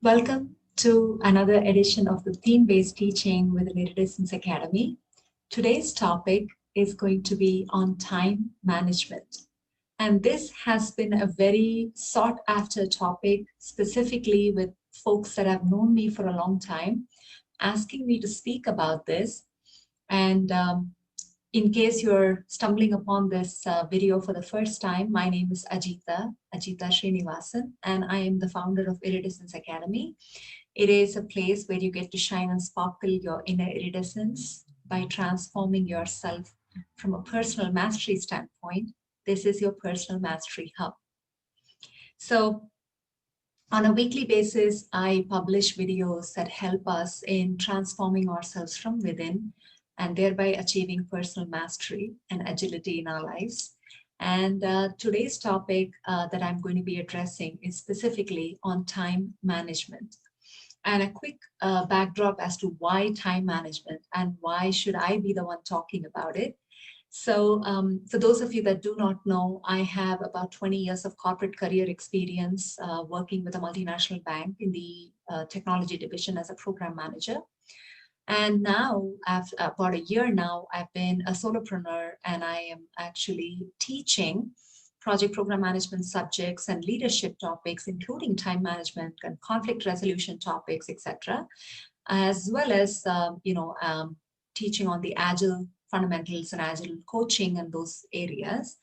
Welcome to another edition of the Theme-Based Teaching with the Iridescence Academy. Today's topic is going to be on time management. And this has been a very sought after topic, specifically with folks that have known me for a long time, asking me to speak about this. And in case you're stumbling upon this video for the first time, my name is Ajita Srinivasan, and I am the founder of Iridescence Academy. It is a place where you get to shine and sparkle your inner iridescence by transforming yourself from a personal mastery standpoint. This is your personal mastery hub. So on a weekly basis, I publish videos that help us in transforming ourselves from within and thereby achieving personal mastery and agility in our lives. And today's topic that I'm going to be addressing is specifically on time management. And a quick backdrop as to why time management and why should I be the one talking about it. So for those of you that do not know, I have about 20 years of corporate career experience working with a multinational bank in the technology division as a program manager. And now, after about a year now, I've been a solopreneur and I am actually teaching project program management subjects and leadership topics, including time management and conflict resolution topics, etc., as well as, teaching on the agile fundamentals and agile coaching and those areas.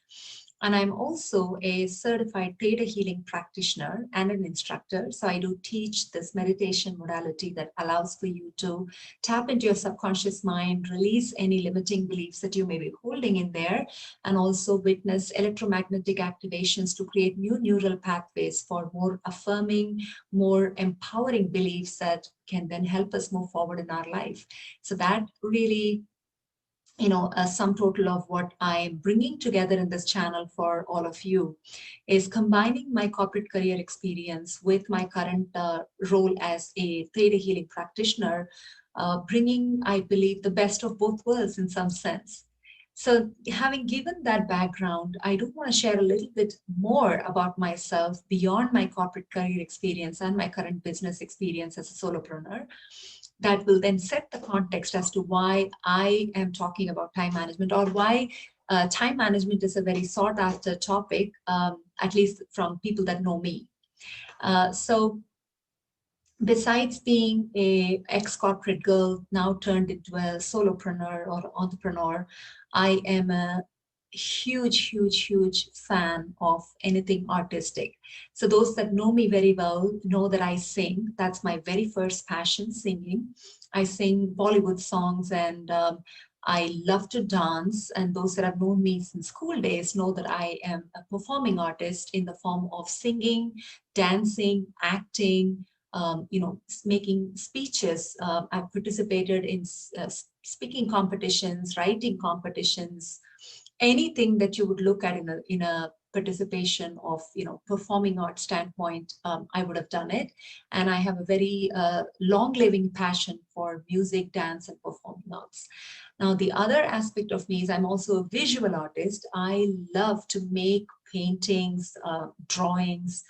And I'm also a certified theta healing practitioner and an instructor. So I do teach this meditation modality that allows for you to tap into your subconscious mind, release any limiting beliefs that you may be holding in there, and also witness electromagnetic activations to create new neural pathways for more affirming, more empowering beliefs that can then help us move forward in our life. So that really a sum total of what I'm bringing together in this channel for all of you is combining my corporate career experience with my current role as a theta healing practitioner, bringing, I believe, the best of both worlds in some sense. So having given that background, I do want to share a little bit more about myself beyond my corporate career experience and my current business experience as a solopreneur. That will then set the context as to why I am talking about time management, or why time management is a very sought after topic, at least from people that know me. So besides being a ex-corporate girl now turned into a solopreneur or entrepreneur, I am a huge fan of anything artistic. So those that know me very well know that I sing. That's my very first passion, singing. I sing Bollywood songs, and I love to dance. And those that have known me since school days know that I am a performing artist in the form of singing, dancing, acting, making speeches. I've participated in speaking competitions, writing competitions, anything that you would look at in a participation of performing art standpoint. I would have done it, and I have a very long living passion for music, dance, and performing arts. Now the other aspect of me is I'm also a visual artist. I love to make paintings, drawings,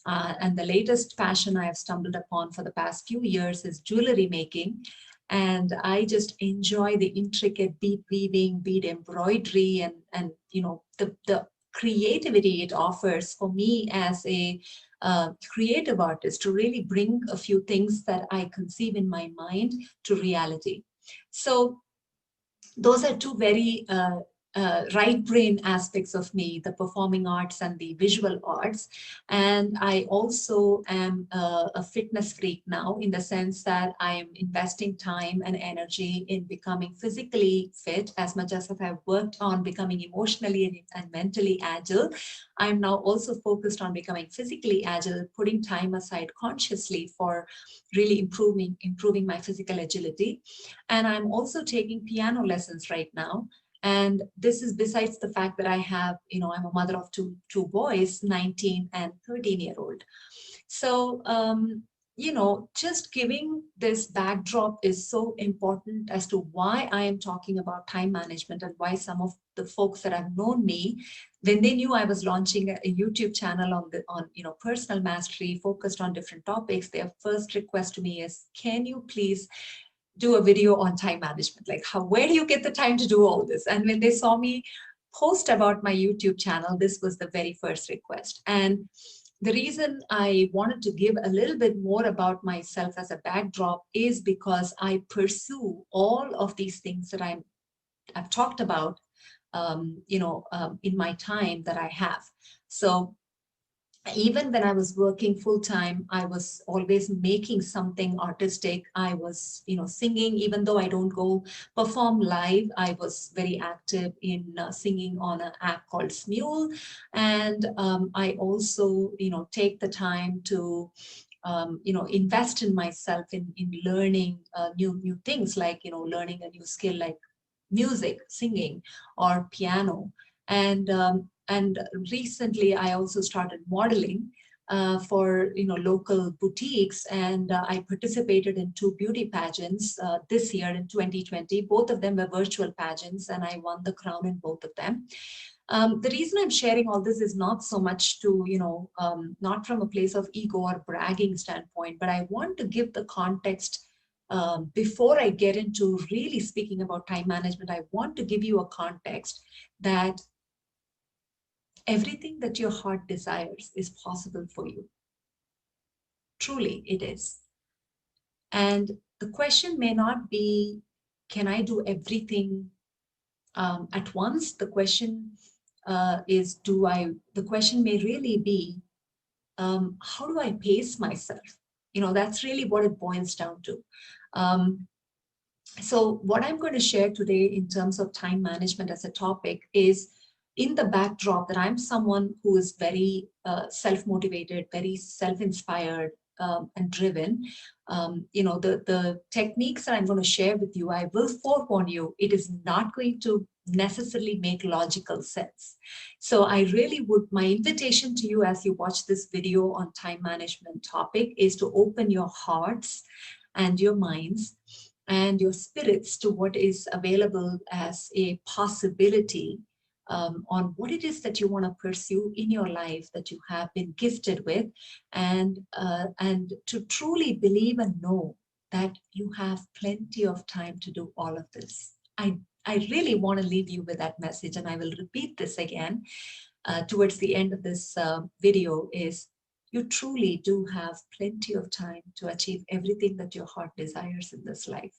and the latest passion I have stumbled upon for the past few years is jewelry making. And I just enjoy the intricate bead weaving, bead embroidery, and the creativity it offers for me as a creative artist to really bring a few things that I conceive in my mind to reality. So those are two very right brain aspects of me, the performing arts and the visual arts. And I also am a fitness freak now, in the sense that I am investing time and energy in becoming physically fit. As much as I've worked on becoming emotionally and mentally agile, I'm now also focused on becoming physically agile, putting time aside consciously for really improving my physical agility. And I'm also taking piano lessons right now. And this is besides the fact that I have, I'm a mother of two boys, 19 and 13-year-old. So, just giving this backdrop is so important as to why I am talking about time management, and why some of the folks that have known me When they knew I was launching a YouTube channel on personal mastery focused on different topics, their first request to me is, can you please do a video on time management? Like, where do you get the time to do all this? And when they saw me post about my YouTube channel, this was the very first request. And the reason I wanted to give a little bit more about myself as a backdrop is because I pursue all of these things that I've talked about, in my time that I have. So even when I was working full time, I was always making something artistic. I was, singing, even though I don't go perform live. I was very active in singing on an app called Smule. And I also, take the time to invest in myself in learning new things, like, learning a new skill like music, singing, or piano. And recently, I also started modeling for local boutiques, and I participated in 2 beauty pageants this year in 2020. Both of them were virtual pageants, and I won the crown in both of them. The reason I'm sharing all this is not so much to, not from a place of ego or bragging standpoint, but I want to give the context. Before I get into really speaking about time management, I want to give you a context that everything that your heart desires is possible for you. Truly, it is. And the question may not be, can I do everything at once? The question the question may really be, how do I pace myself? That's really what it boils down to. So what I'm going to share today in terms of time management as a topic is in the backdrop that I'm someone who is very self-motivated, very self-inspired, and driven. The techniques that I'm going to share with you, I will forewarn you, it is not going to necessarily make logical sense. So I really would, my invitation to you as you watch this video on time management topic is to open your hearts and your minds and your spirits to what is available as a possibility on what it is that you want to pursue in your life that you have been gifted with, and to truly believe and know that you have plenty of time to do all of this. I really want to leave you with that message, and I will repeat this again towards the end of this video, is you truly do have plenty of time to achieve everything that your heart desires in this life.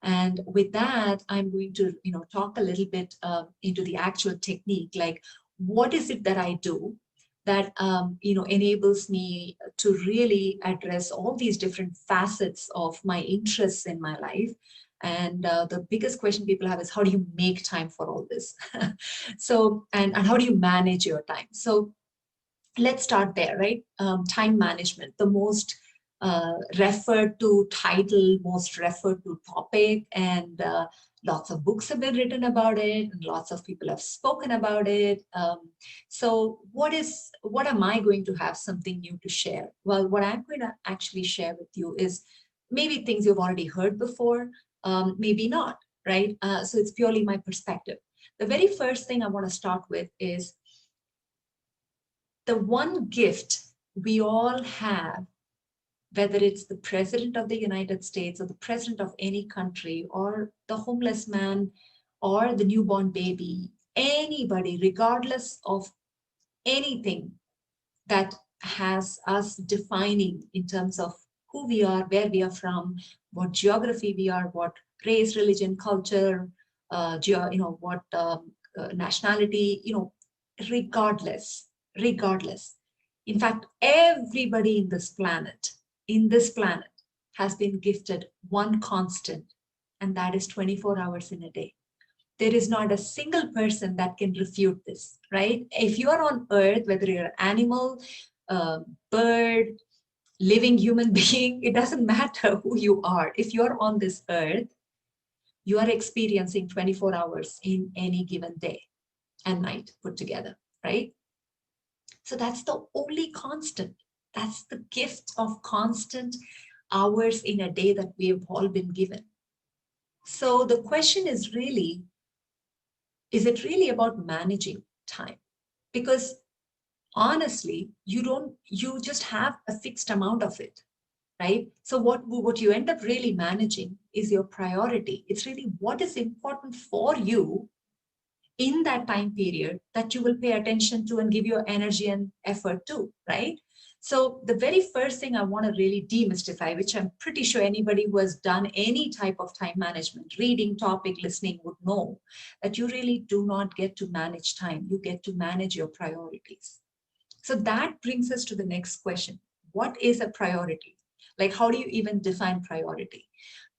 And with that, I'm going to, talk a little bit into the actual technique, like what is it that I do that, enables me to really address all these different facets of my interests in my life. And the biggest question people have is, how do you make time for all this? So, and how do you manage your time? So let's start there, right? Time management, the most referred to title, most referred to topic, and lots of books have been written about it, and lots of people have spoken about it. So what am I going to have something new to share? Well, what I'm going to actually share with you is maybe things you've already heard before, maybe not, right? So it's purely my perspective. The very first thing I want to start with is the one gift we all have, whether it's the president of the United States or the president of any country or the homeless man or the newborn baby, anybody, regardless of anything that has us defining in terms of who we are, where we are from, what geography we are, what race, religion, culture, what nationality, regardless. In fact, everybody in this planet has been gifted one constant, and that is 24 hours in a day. There is not a single person that can refute this, right? If you are on earth, whether you're an animal, bird, living human being, it doesn't matter who you are. If you're on this earth, you are experiencing 24 hours in any given day and night put together, right? So that's the only constant. That's the gift of constant hours in a day that we have all been given. So the question is really, is it really about managing time? because honestly, you just have a fixed amount of it, right? So what you end up really managing is your priority. It's really what is important for you in that time period that you will pay attention to and give your energy and effort to, right? So the very first thing I want to really demystify, which I'm pretty sure anybody who has done any type of time management, reading, topic, listening would know, that you really do not get to manage time. You get to manage your priorities. So that brings us to the next question. What is a priority? Like, how do you even define priority?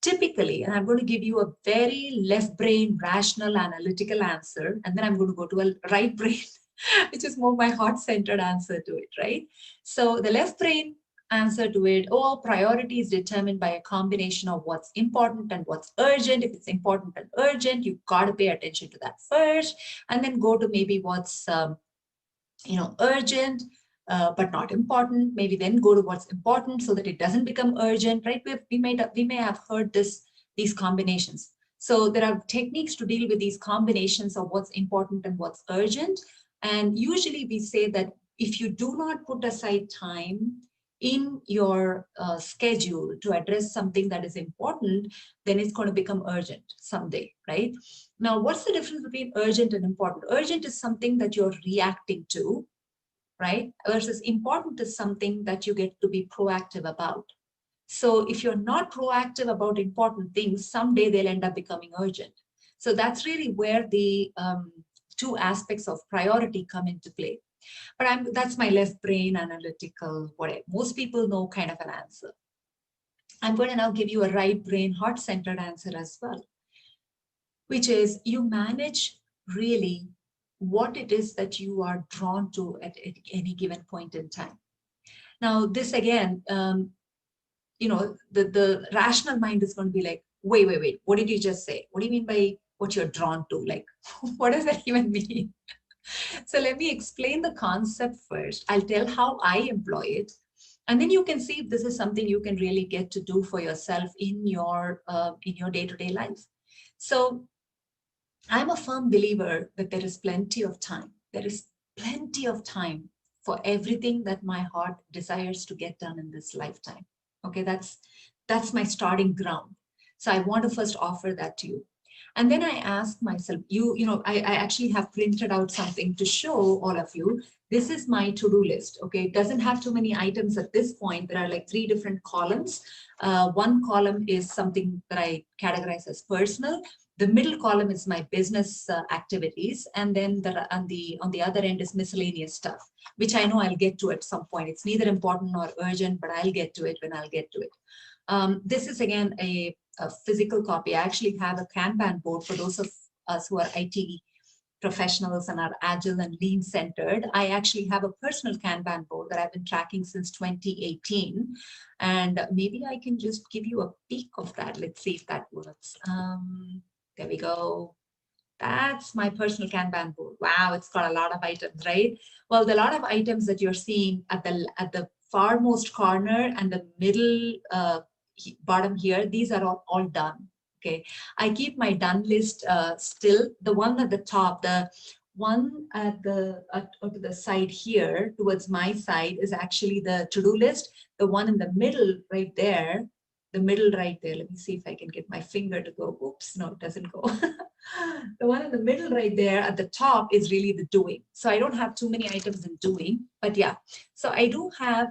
Typically, and I'm going to give you a very left brain, rational, analytical answer, and then I'm going to go to a right brain, which is more my heart centered answer to it, right? So the left brain answer to it, oh, priority is determined by a combination of what's important and what's urgent. If it's important and urgent, you've got to pay attention to that first, and then go to maybe what's urgent, but not important. Maybe then go to what's important so that it doesn't become urgent, right? We may have heard these combinations. So there are techniques to deal with these combinations of what's important and what's urgent. And usually we say that if you do not put aside time in your schedule to address something that is important, then it's going to become urgent someday, right? Now, what's the difference between urgent and important? Urgent is something that you're reacting to, right? Versus important is something that you get to be proactive about. So if you're not proactive about important things, someday they'll end up becoming urgent. So that's really where the two aspects of priority come into play. But that's my left brain analytical, whatever. Most people know kind of an answer. I'm going to now give you a right brain, heart centered answer as well, which is you manage really what it is that you are drawn to at any given point in time. Now, this again, the rational mind is going to be like, wait, what did you just say? What do you mean by what you're drawn to? Like, what does that even mean? So let me explain the concept first. I'll tell how I employ it. And then you can see if this is something you can really get to do for yourself in your day-to-day life. So I'm a firm believer that there is plenty of time. There is plenty of time for everything that my heart desires to get done in this lifetime. Okay, that's my starting ground. So I want to first offer that to you. And then I ask myself, I actually have printed out something to show all of you. This is my to-do list. Okay, it doesn't have too many items at this point. There are like 3 different columns. One column is something that I categorize as personal. The middle column is my business activities, and then on the other end is miscellaneous stuff, which I know I'll get to at some point. It's neither important nor urgent, but I'll get to it when I'll get to it. This is again a physical copy. I actually have a Kanban board for those of us who are IT professionals and are agile and lean centered. I actually have a personal Kanban board that I've been tracking since 2018. And maybe I can just give you a peek of that. Let's see if that works. There we go. That's my personal Kanban board. Wow, it's got a lot of items, right? Well, the lot of items that you're seeing at the farmost corner and the middle bottom here, these are all done. Okay, I keep my done list still. The one at the top, the one to the side here towards my side is actually the to-do list. The one in the middle right there, let me see if I can get my finger to go. Oops, no, it doesn't go. The one in the middle right there at the top is really the doing. So I don't have too many items in doing, but yeah. So I do have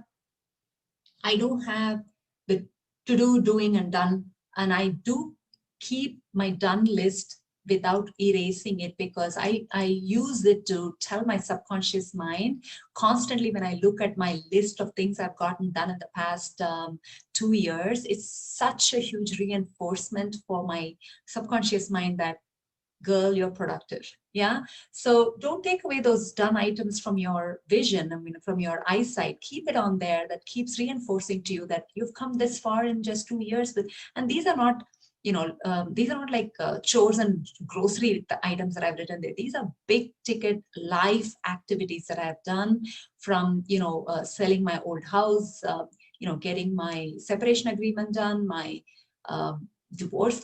the to do, doing, and done. And I do keep my done list without erasing it because I use it to tell my subconscious mind constantly when I look at my list of things I've gotten done in the past 2 years. It's such a huge reinforcement for my subconscious mind that, girl, you're productive. Yeah. So don't take away those done items from your vision. I mean, from your eyesight. Keep it on there. That keeps reinforcing to you that you've come this far in just 2 years. And these are not, these are not like chores and grocery items that I've written there. These are big ticket life activities that I've done, from, selling my old house, getting my separation agreement done, my divorce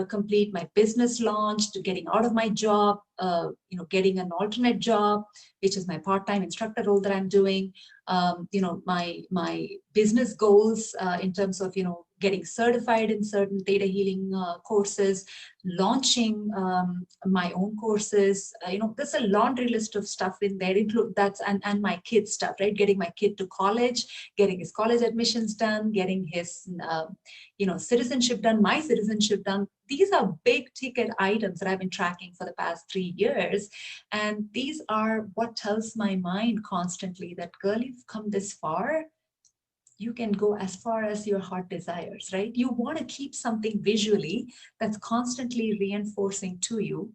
complete, my business launched, getting out of my job, getting an alternate job, which is my part-time instructor role that I'm doing. My business goals in terms of getting certified in certain data healing courses, launching my own courses. There's a laundry list of stuff in there, include that's and my kid stuff, right? Getting my kid to college, getting his college admissions done, getting his citizenship done, my citizenship done. These are big ticket items that I've been tracking for the past 3 years. And these are what tells my mind constantly that, girl, you've come this far. You can go as far as your heart desires, right? You want to keep something visually that's constantly reinforcing to you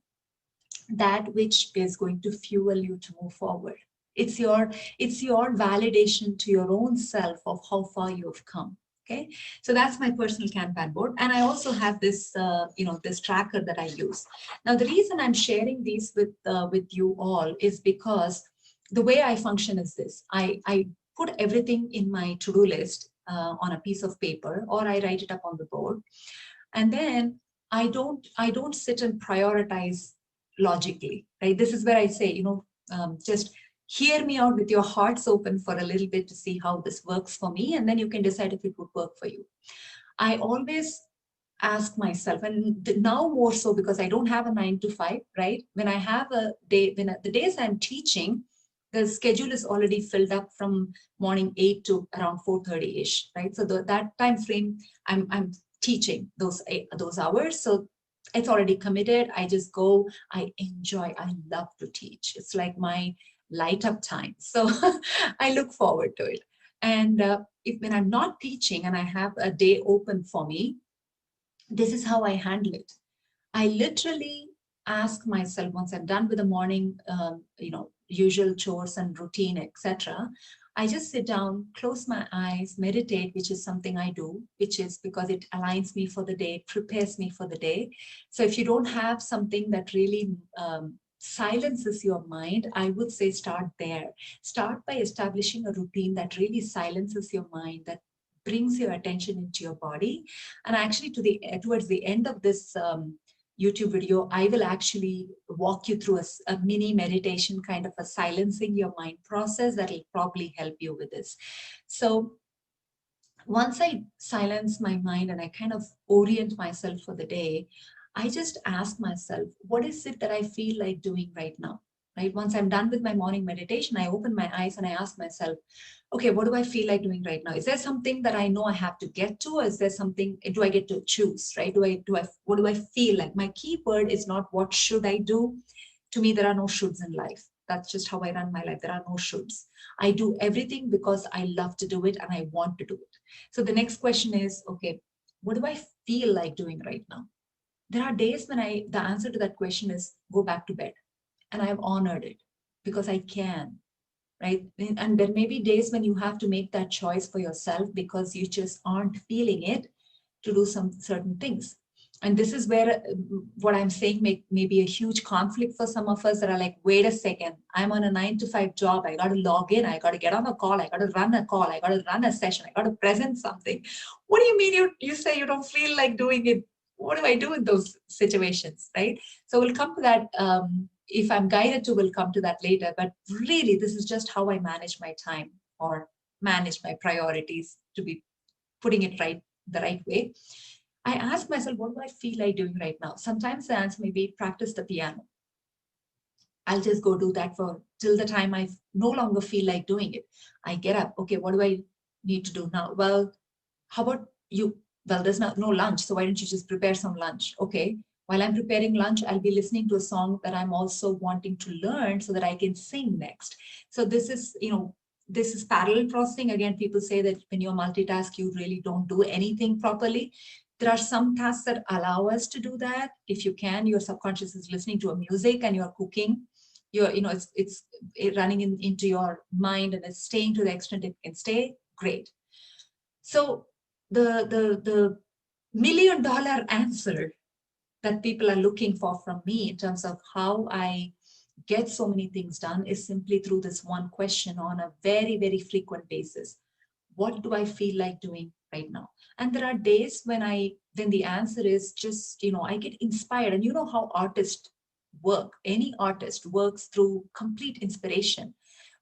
that which is going to fuel you to move forward. It's your validation to your own self of how far you've come. Okay, so that's my personal Kanban board, and I also have this this tracker that I use. Now, the reason I'm sharing these with you all is because the way I function is this: I put everything in my to-do list on a piece of paper, or I write it up on the board, and then I don't sit and prioritize logically, right? This is where I say, just hear me out with your hearts open for a little bit to see how this works for me, and then you can decide if it would work for you. I always ask myself, and now more so because I don't have a 9 to 5, right? When I have a day, the days I'm teaching, the schedule is already filled up from morning 8 to around 4:30 ish, right? So that time frame, I'm teaching those hours. So it's already committed. I just go, I enjoy, I love to teach. It's like my light up time. So I look forward to it. And if when I'm not teaching and I have a day open for me, this is how I handle it. I literally ask myself once I'm done with the morning, usual chores and routine, etc. I just sit down, close my eyes, meditate, which is something I do, which is because it aligns me for the day, prepares me for the day. So if you don't have something that really silences your mind, I would say start there. Start by establishing a routine that really silences your mind, that brings your attention into your body. And actually, towards the end of this YouTube video, I will actually walk you through a mini meditation, kind of a silencing your mind process that will probably help you with this. So once I silence my mind and I kind of orient myself for the day, I just ask myself, what is it that I feel like doing right now? Right? Once I'm done with my morning meditation, I open my eyes and I ask myself, okay, what do I feel like doing right now? Is there something that I know I have to get to? Or is there something, do I get to choose, right? What do I feel like? My key word is not what should I do. To me, there are no shoulds in life. That's just how I run my life. There are no shoulds. I do everything because I love to do it and I want to do it. So the next question is, okay, what do I feel like doing right now? There are days when the answer to that question is go back to bed. And I've honored it because I can, right? And there may be days when you have to make that choice for yourself because you just aren't feeling it to do some certain things. And this is where what I'm saying may be a huge conflict for some of us that are like, wait a second, I'm on a 9 to 5 job. I got to log in. I got to get on a call. I got to run a call. I got to run a session. I got to present something. What do you mean you say you don't feel like doing it? What do I do in those situations, right? So we'll come to that. If I'm guided to, we'll come to that later. But really, this is just how I manage my time or manage my priorities, to be putting it right the right way. I ask myself, what do I feel like doing right now? Sometimes the answer may be practice the piano. I'll just go do that for till the time I no longer feel like doing it. I get up. Okay, what do I need to do now? Well, how about you? Well, there's no lunch. So why don't you just prepare some lunch? Okay. While I'm preparing lunch, I'll be listening to a song that I'm also wanting to learn so that I can sing next. So this is, this is parallel processing. Again, people say that when you multitask, you really don't do anything properly. There are some tasks that allow us to do that. If you can, your subconscious is listening to a music and you're cooking. It's running into your mind and it's staying to the extent it can stay. Great. So the $1 million answer that people are looking for from me in terms of how I get so many things done is simply through this one question on a very, very frequent basis. What do I feel like doing right now? And there are days when the answer is just, I get inspired. And you know how artists work, any artist works through complete inspiration.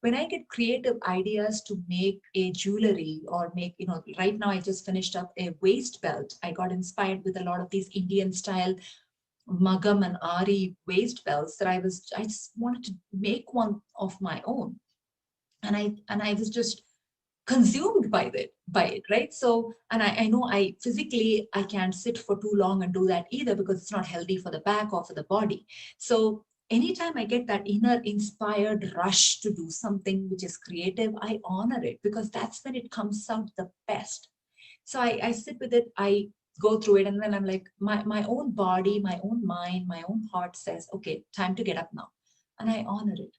When I get creative ideas to make a jewelry or make, right now I just finished up a waist belt. I got inspired with a lot of these Indian style Magam and Ari waist belts that I just wanted to make one of my own. And I was just consumed by it, right? So, and I know I physically I can't sit for too long and do that either, because it's not healthy for the back or for the body. So anytime I get that inner inspired rush to do something which is creative, I honor it, because that's when it comes out the best. So I sit with it, I go through it, and then I'm like, my own body, my own mind, my own heart says, okay, time to get up now. And I honor it.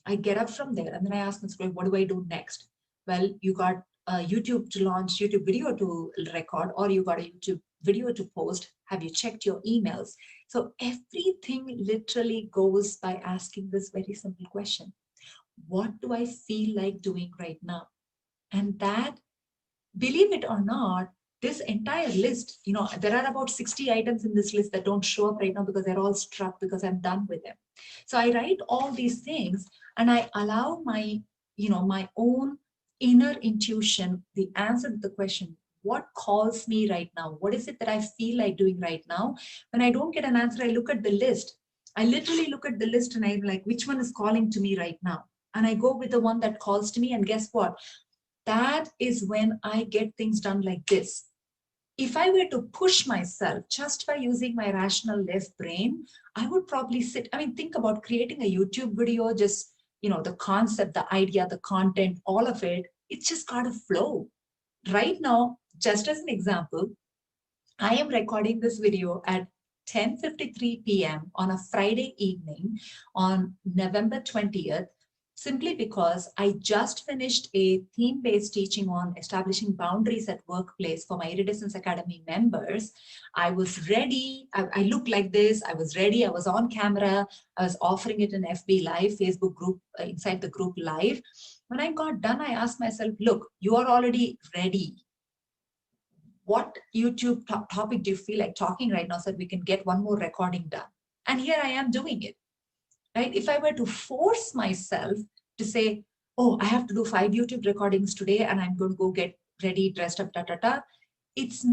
I get up from there, and then I ask myself, what do I do next? Well, you got YouTube to launch, YouTube video to record, or you got a YouTube video to post. Have you checked your emails? So everything literally goes by asking this very simple question: what do I feel like doing right now? And that, believe it or not, this entire list, there are about 60 items in this list that don't show up right now because they're all struck, because I'm done with them. So I write all these things, and I allow my own inner intuition the answer to the question, what calls me right now? What is it that I feel like doing right now? When I don't get an answer, I look at the list. I literally look at the list, and I'm like, which one is calling to me right now? And I go with the one that calls to me. And guess what? That is when I get things done like this. If I were to push myself just by using my rational left brain, I would probably sit. I mean, think about creating a YouTube video, just, the concept, the idea, the content, all of it, it's just got to flow. Right now, just as an example, I am recording this video at 10:53 p.m. on a Friday evening on November 20th, simply because I just finished a theme-based teaching on establishing boundaries at workplace for my Iridescence Academy members. I was ready. I looked like this. I was ready. I was on camera. I was offering it in FB Live, Facebook group, inside the group live. When I got done, I asked myself, look, you are already ready. What YouTube topic do you feel like talking right now so that we can get one more recording done? And here I am doing it, right? If I were to force myself to say, oh, I have to do 5 YouTube recordings today and I'm going to go get ready, dressed up, it's,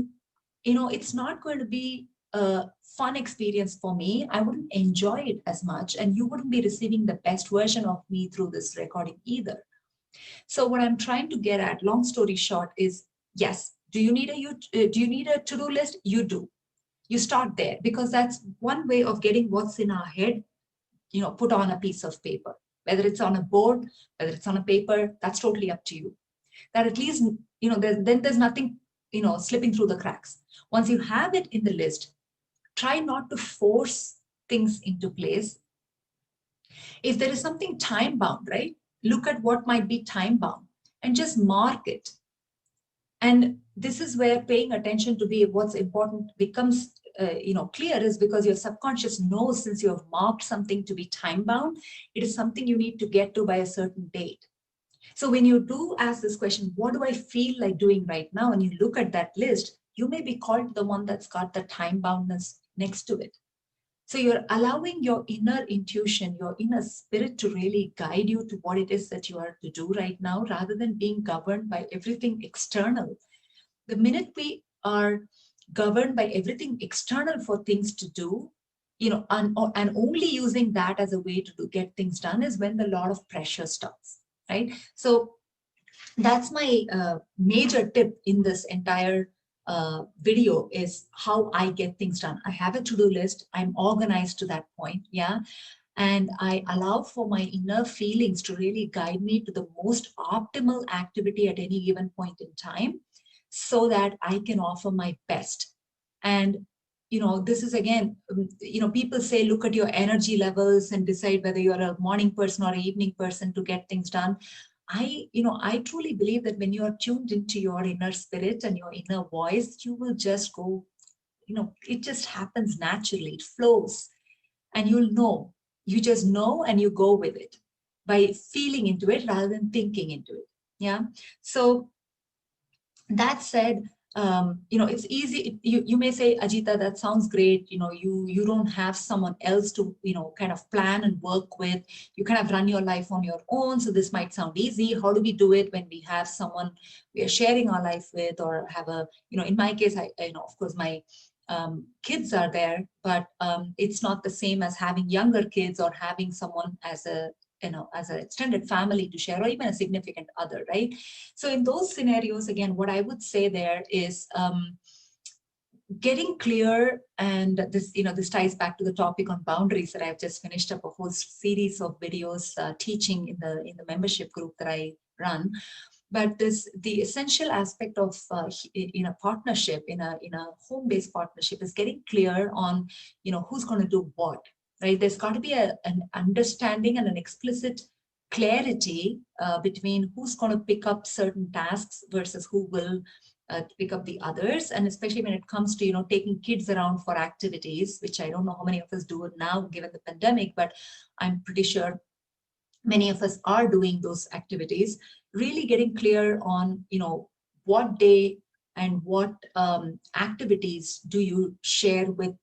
it's not going to be a fun experience for me. I wouldn't enjoy it as much, and you wouldn't be receiving the best version of me through this recording either. So what I'm trying to get at, long story short, is yes, do you need a to-do list? You do. You start there, because that's one way of getting what's in our head, put on a piece of paper. Whether it's on a board, whether it's on a paper, that's totally up to you. That at least, then there's nothing, slipping through the cracks. Once you have it in the list, try not to force things into place. If there is something time bound, right? Look at what might be time bound and just mark it. And this is where paying attention to be what's important becomes clear, is because your subconscious knows, since you have marked something to be time bound, it is something you need to get to by a certain date. So when you do ask this question, what do I feel like doing right now? And you look at that list, you may be called the one that's got the time boundness next to it. So you're allowing your inner intuition, your inner spirit to really guide you to what it is that you are to do right now, rather than being governed by everything external. The minute we are governed by everything external for things to do, and only using that as a way to get things done, is when the lot of pressure starts, right? So that's my major tip in this entire video, is how I get things done. I have a to-do list. I'm organized to that point. Yeah. And I allow for my inner feelings to really guide me to the most optimal activity at any given point in time, so that I can offer my best. And this is again, people say, look at your energy levels and decide whether you're a morning person or an evening person to get things done. I truly believe that when you are tuned into your inner spirit and your inner voice, you will just go, it just happens naturally. It flows, and you just know, and you go with it by feeling into it rather than thinking into it. Yeah. So that said, it's easy. You may say, Ajita, that sounds great. You don't have someone else to, kind of plan and work with. You kind of run your life on your own. So this might sound easy. How do we do it when we have someone we are sharing our life with, or have in my case, of course, my kids are there, but it's not the same as having younger kids or having someone as an extended family to share, or even a significant other, right? So in those scenarios, again, what I would say there is getting clear, and this ties back to the topic on boundaries that I've just finished up a whole series of videos teaching in the membership group that I run. But the essential aspect of in a partnership, in a home-based partnership, is getting clear on who's going to do what, right? There's got to be an understanding and an explicit clarity between who's going to pick up certain tasks versus who will pick up the others. And especially when it comes to taking kids around for activities, which I don't know how many of us do it now given the pandemic, but I'm pretty sure many of us are doing those activities. Really getting clear on what day and what activities do you share with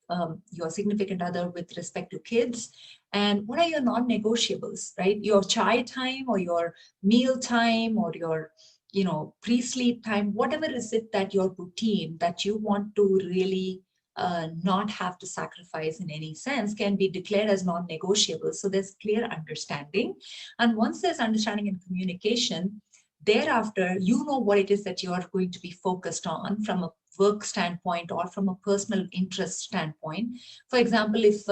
your significant other with respect to kids, and what are your non-negotiables, right? Your chai time, or your meal time, or your pre-sleep time, whatever is it that your routine that you want to really not have to sacrifice in any sense, can be declared as non-negotiable. So there's clear understanding. And once there's understanding and communication, thereafter, you know what it is that you are going to be focused on from a work standpoint or from a personal interest standpoint. For example, if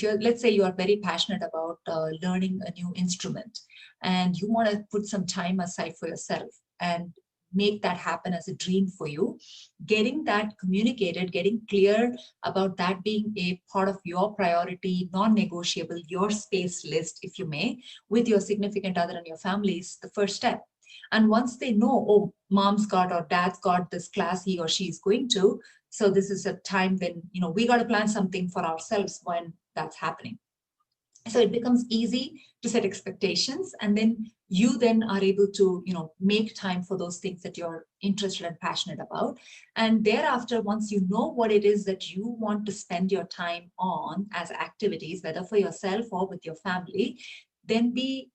you're, let's say you are very passionate about learning a new instrument, and you want to put some time aside for yourself and make that happen as a dream for you, getting that communicated, getting clear about that being a part of your priority, non-negotiable, your space list, if you may, with your significant other and your family, is the first step. And once they know, oh, mom's got or dad's got this class he or she is going to, so this is a time when we got to plan something for ourselves when that's happening. So it becomes easy to set expectations, and then you then are able to make time for those things that you're interested and passionate about. And thereafter, once you know what it is that you want to spend your time on as activities, whether for yourself or with your family, then be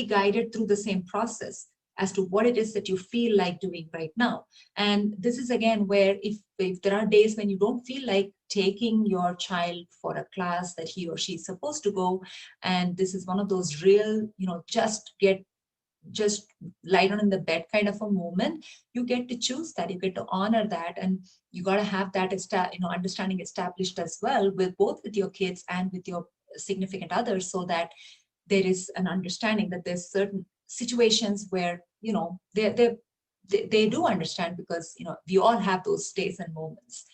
guided through the same process as to what it is that you feel like doing right now. And this is again where, if there are days when you don't feel like taking your child for a class that he or she is supposed to go, and this is one of those real just lie down in the bed kind of a moment, you get to choose that, you get to honor that, and you got to have that understanding established as well, with both with your kids and with your significant others, so that there is an understanding that there's certain situations where they do understand, because we all have those days and moments.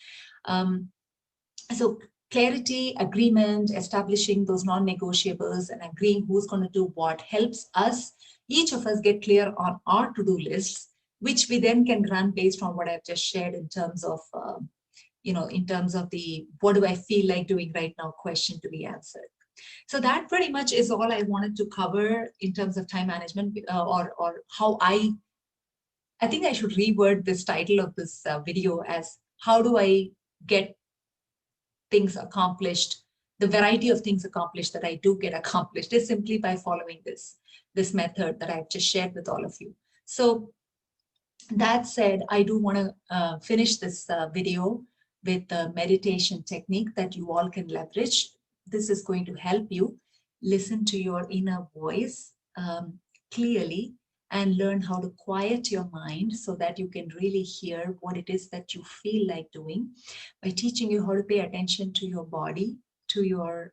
So clarity, agreement, establishing those non-negotiables and agreeing who's going to do what helps us, each of us, get clear on our to-do lists, which we then can run based on what I've just shared in terms of the what do I feel like doing right now question to be answered. So that pretty much is all I wanted to cover in terms of time management, or how I think I should reword this title of this video as, how do I get things accomplished, the variety of things accomplished that I do get accomplished, is simply by following this method that I've just shared with all of you. So that said, I do want to finish this video with a meditation technique that you all can leverage. This is going to help you listen to your inner voice clearly, and learn how to quiet your mind so that you can really hear what it is that you feel like doing, by teaching you how to pay attention to your body, to your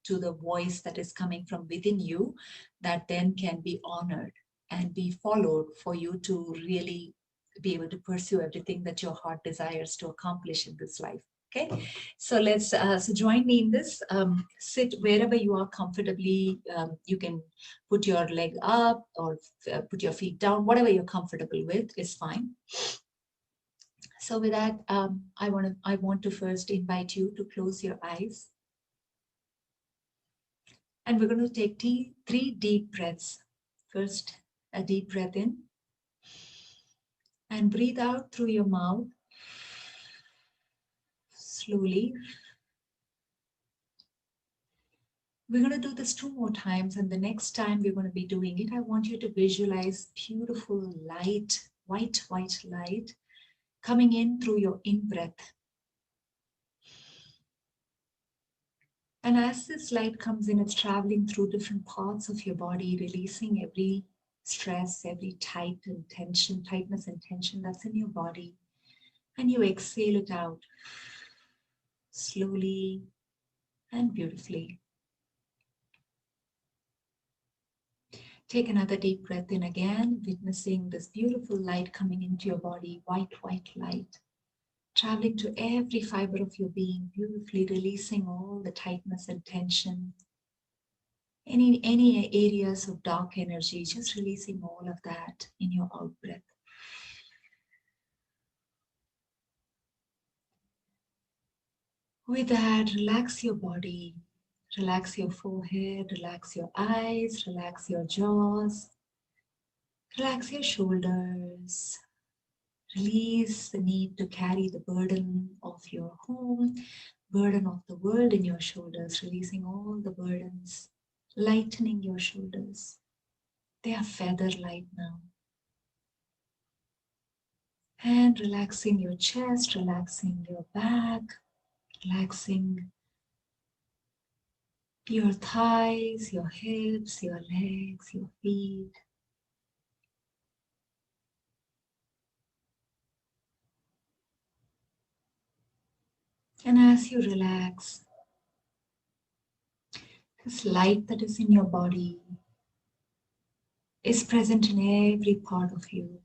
to the voice that is coming from within you, that then can be honored and be followed for you to really be able to pursue everything that your heart desires to accomplish in this life. Okay, so so join me in this. Sit wherever you are comfortably. You can put your leg up, or put your feet down. Whatever you're comfortable with is fine. So with that, I want to first invite you to close your eyes, and we're going to take three deep breaths. First, a deep breath in, and breathe out through your mouth slowly. We're going to do this 2 more times, and the next time we're going to be doing it, I want you to visualize beautiful light, white light coming in through your in-breath. And as this light comes in, it's traveling through different parts of your body, releasing every stress, every tightness and tension that's in your body. And you exhale it out slowly and beautifully. Take another deep breath in again, witnessing this beautiful light coming into your body, white light, traveling to every fiber of your being, beautifully releasing all the tightness and tension. Any areas of dark energy, just releasing all of that in your out breath. With that, relax your body, relax your forehead, relax your eyes, relax your jaws, relax your shoulders. Release the need to carry the burden of your home, burden of the world in your shoulders, releasing all the burdens, lightening your shoulders. They are feather light now. And relaxing your chest, relaxing your back, relaxing your thighs, your hips, your legs, your feet. And as you relax, this light that is in your body is present in every part of you.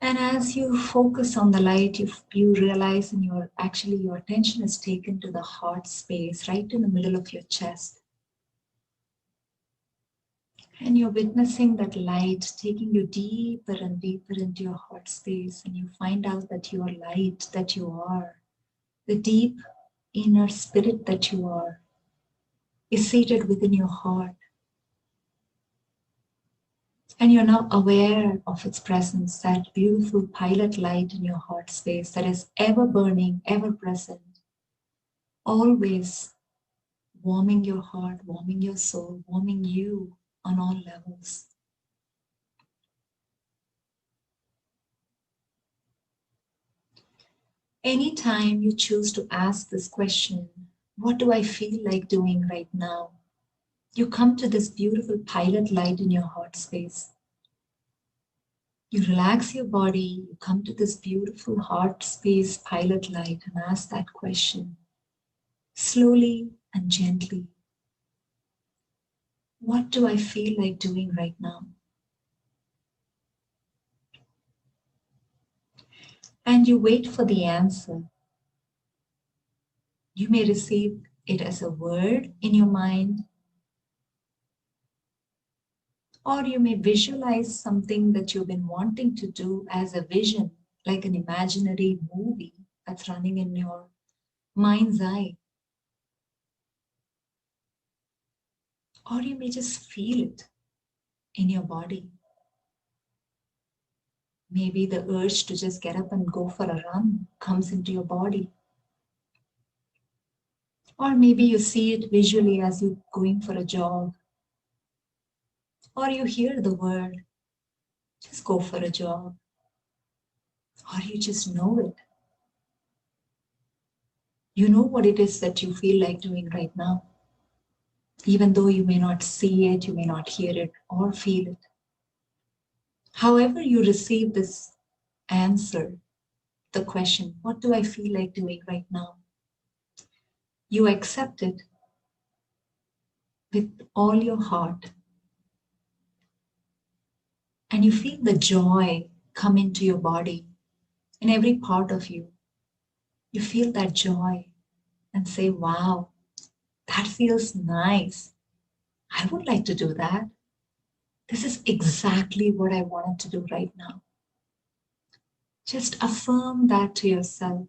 And as you focus on the light, you realize your attention is taken to the heart space, right in the middle of your chest. And you're witnessing that light taking you deeper and deeper into your heart space. And you find out that your light that you are, the deep inner spirit that you are, is seated within your heart. And you're now aware of its presence, that beautiful pilot light in your heart space that is ever burning, ever present, always warming your heart, warming your soul, warming you on all levels. Anytime you choose to ask this question, what do I feel like doing right now? You come to this beautiful pilot light in your heart space. You relax your body, you come to this beautiful heart space pilot light and ask that question slowly and gently. What do I feel like doing right now? And you wait for the answer. You may receive it as a word in your mind, or you may visualize something that you've been wanting to do as a vision, like an imaginary movie that's running in your mind's eye. Or you may just feel it in your body. Maybe the urge to just get up and go for a run comes into your body. Or maybe you see it visually as you're going for a jog. Or you hear the word, just go for a jog. Or you just know it. You know what it is that you feel like doing right now. Even though you may not see it, you may not hear it or feel it. However you receive this answer, the question, what do I feel like doing right now? You accept it with all your heart. And you feel the joy come into your body, in every part of you. You feel that joy and say, wow, that feels nice. I would like to do that. This is exactly what I wanted to do right now. Just affirm that to yourself.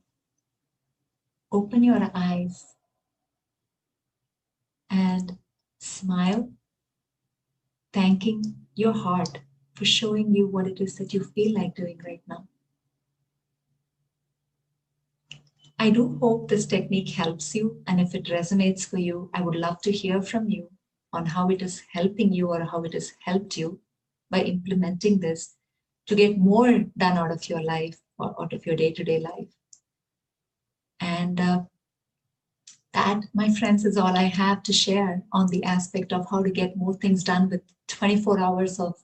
Open your eyes and smile, thanking your heart for showing you what it is that you feel like doing right now. I do hope this technique helps you, and if it resonates for you, I would love to hear from you on how it is helping you or how it has helped you by implementing this to get more done out of your life or out of your day to day life. And that, my friends, is all I have to share on the aspect of how to get more things done with 24 hours of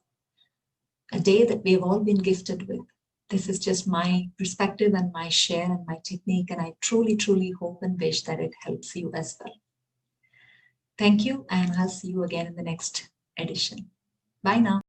a day that we've all been gifted with. This is just my perspective and my share and my technique, and I truly, truly hope and wish that it helps you as well. Thank you, and I'll see you again in the next edition. Bye now.